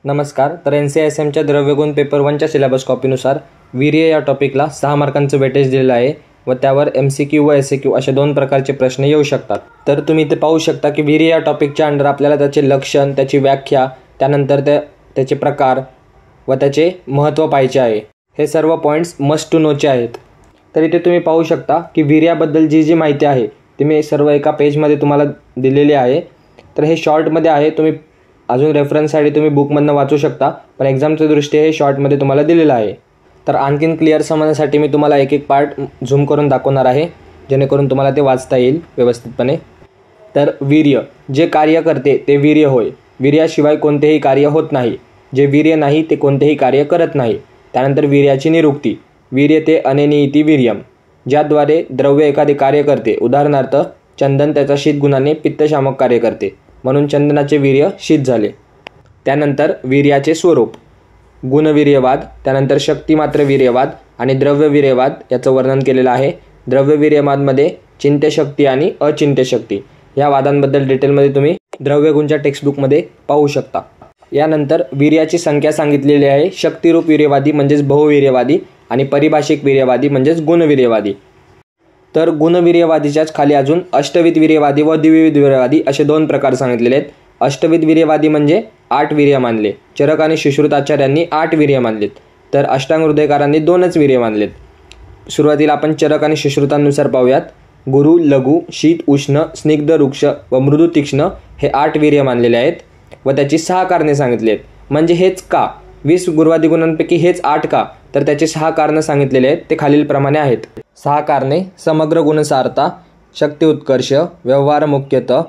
नमस्कार. तर NCISMच्या द्रव्यगुण paper 1च्या syllabus कॉपीनुसार वीर्य या टॉपिकला 6 मार्कांचं वेटेज दिलेलं आहे व त्यावर MCQ व SAQ असे 2 प्रकारचे प्रश्न येऊ शकतात. तर तुम्ही इथे पाहू शकता की वीर्य या टॉपिकच्या अंडर आपल्याला त्याचे लक्षण, त्याची व्याख्या, त्यानंतर त्याचे प्रकार व त्याचे महत्त्व पाहायचे आहे. हे सर्व पॉईंट्स मस्ट टू नोचे आहेत. तर इथे तुम्ही पाहू शकता की वीर्याबद्दल जी माहिती आहे ती मी सर्व एका पेजमध्ये तुम्हाला दिलेली आहे. तर हे शॉर्टमध्ये आहे, तुम्ही अजून रेफरन्ससाठी तुम्ही बुकमधनं वाचू शकता, पण एक्झामच्या दृष्टीने हे शॉर्टमध्ये तुम्हाला दिलेलं आहे. तर आणखीन क्लिअर समजण्यासाठी मी तुम्हाला एक पार्ट झूम करून दाखवणार आहे, जेणेकरून तुम्हाला ते वाचता येईल व्यवस्थितपणे. तर वीर्य जे कार्य करते ते वीर्य होय. वीर्याशिवाय कोणतेही कार्य होत नाही. जे वीर्य नाही ते कोणतेही कार्य करत नाही. त्यानंतर वीर्याची निरुक्ती. वीर्य ते अनेनिइति वीर्यम, ज्याद्वारे द्रव्य एखादे कार्य करते. उदाहरणार्थ चंदन त्याच्या शीतगुणाने पित्तशामक कार्य करते, म्हणून चंदनाचे वीर्य शीत झाले. त्यानंतर वीर्याचे स्वरूप, गुणवीर्यवाद, त्यानंतर शक्तिमात्र वीर्यवाद आणि द्रव्यवीर्यवाद याचं वर्णन केलेलं आहे. द्रव्यवीर्यवादमध्ये चिंत्यशक्ती आणि अचिंत्यशक्ती या वादांबद्दल डिटेलमध्ये तुम्ही द्रव्यगुणच्या टेक्स्टबुकमध्ये पाहू शकता. यानंतर वीर्याची संख्या सांगितलेली आहे. शक्तिरूप वीर्यवादी म्हणजेच बहुवीर्यवादी आणि परिभाषिक वीर्यवादी म्हणजेच गुणवीर्यवादी. तर गुणवीर्यवादीच्याच खाली अजून अष्टविध वीर्यवादी व द्विविध वीर्यवादी असे 2 प्रकार सांगितलेले आहेत. अष्टविध वीर्यवादी म्हणजे 8 वीर्य मानले. चरक आणि सुश्रुताचार्यांनी 8 वीर्य मानलेत, तर अष्टांग हृदयकारांनी 2च वीर्य मानलेत. सुरुवातीला आपण चरक आणि सुश्रुतांनुसार पाहूयात. गुरु, लघु, शीत, उष्ण, स्निग्ध, रुक्ष व मृदू तीक्ष्ण हे 8 वीर्य मानलेले आहेत व त्याची 6 कारणे सांगितली आहेत. म्हणजे हेच का 20 गुरुवादी गुणांपैकी हेच 8 का, तर त्याचे 6 कारणं सांगितलेले आहेत. ते खालीलप्रमाणे आहेत. 6 कारणे: समग्र गुणसारता, शक्ती उत्कर्ष, व्यवहार मुख्यतः,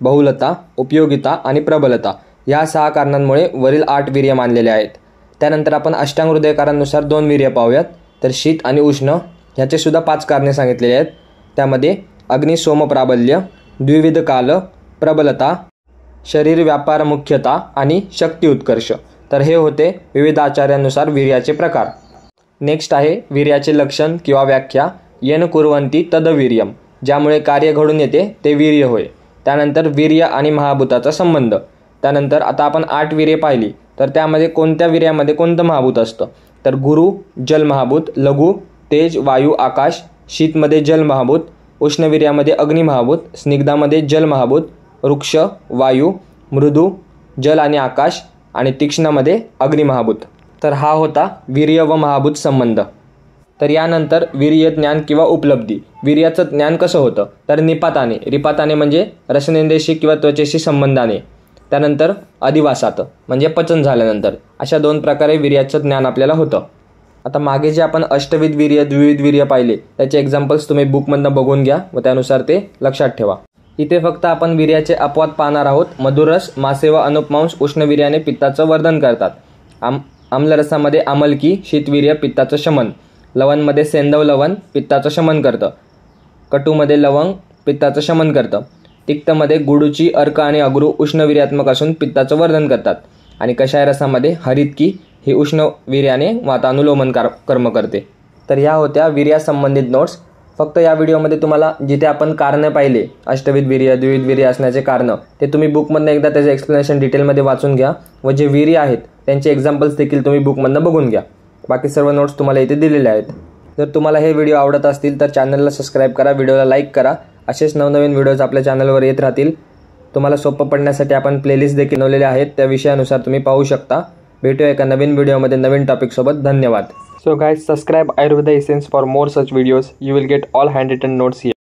बहुलता, उपयोगिता आणि प्रबलता या 6 कारणांमुळे वरील 8 वीर्य मानलेले आहेत. त्यानंतर आपण अष्टांग हृदयकारांनुसार 2 वीर्य पाहूयात. तर शीत आणि उष्ण ह्याचे सुद्धा 5 कारणे सांगितलेले आहेत. त्यामध्ये अग्नि सोम प्राबल्य, द्विविध काल, प्रबलता, शरीर व्यापार मुख्यता आणि शक्ती उत्कर्ष. तर हे होते विविध आचार्यांनुसार वीर्याचे प्रकार. नेक्स्ट आहे वीर्याचे लक्षण किंवा व्याख्या. येन कुर्वन्ति तद वीर्यम, ज्यामुळे कार्य घडून येते ते वीर्य होय. त्यानंतर वीर्य आणि महाभूताचा संबंध. त्यानंतर आता आपण 8 वीर्य पाहिली, तर त्यामध्ये कोणत्या वीर्यामध्ये कोणतं महाभूत असतं, तर गुरु जल महाभूत, लघु तेज वायू आकाश, शीतमध्ये जल महाभूत, उष्णवीर्यामध्ये अग्नि महाभूत, स्निग्धामध्ये जल महाभूत, वृक्ष वायू, मृदू जल आणि आकाश आणि तीक्ष्णामध्ये अग्नि महाभूत. तर हा होता वीर्य व महाभूत संबंध. तर यानंतर वीर्य ज्ञान किंवा उपलब्धी. वीर्याचं ज्ञान कसं होतं, तर निपाताने. रिपाताने म्हणजे रसनेंद्रियाशी किंवा त्वचेशी संबंधाने. त्यानंतर अधिवासात म्हणजे पचन झाल्यानंतर. अशा 2 प्रकारे वीर्याचं ज्ञान आपल्याला होतं. आता मागे जे आपण अष्टविध वीर्य, द्विविध वीर्य पाहिले त्याचे एक्झाम्पल्स तुम्ही बुकमधनं बघून घ्या व त्यानुसार ते लक्षात ठेवा. इथे फक्त आपण वीर्याचे अपवाद पाहणार आहोत. मधुरस, मासे व अनुपमांश उष्णवीर्याने पित्ताचं वर्धन करतात. आम्लरसामध्ये आमलकी शीतवीर्य पित्ताचं शमन. लवणमध्ये सेंधव लवण पित्ताचं शमन करतं. कटूमध्ये लवंग पित्ताचं शमन करतं. तिक्तमध्ये गुडूची, अर्क आणि अगरू उष्णवीर्यात्मक असून पित्ताचं वर्धन करतात. आणि कषाय रसामध्ये हरितकी ही उष्णवीर्याने वातानुलोमन कर्म करते. तर ह्या होत्या वीर्यासंबंधित नोट्स. फक्त या व्हिडिओमध्ये तुम्हाला जिथे आपण कारणं पाहिले अष्टविध वीर्य, द्विविध वीर्य असण्याचे कारणं, ते तुम्ही बुकमधनं एकदा त्याचे एक्सप्लेनेशन डिटेलमध्ये वाचून घ्या व जे वीर्य आहेत त्यांचे एक्झाम्पल्स देखील तुम्ही बुकमधनं बघून घ्या. बाकी सर्व नोट्स तुम्हाला इथे दिलेले आहेत. जर तुम्हाला हे व्हिडिओ आवडत असतील तर चॅनलला सबस्क्राईब करा, व्हिडिओला लाईक करा. असेच नवनवीन व्हिडिओज आपल्या चॅनलवर येत राहतील. तुम्हाला सोपं पडण्यासाठी आपण प्लेलिस्ट देखील बनवलेले आहेत, त्या विषयानुसार तुम्ही पाहू शकता. भेटूया एका नवीन व्हिडिओमध्ये नवीन टॉपिकसोबत. धन्यवाद. So guys, subscribe Ayurveda Essence for more such videos. You will get all handwritten notes here.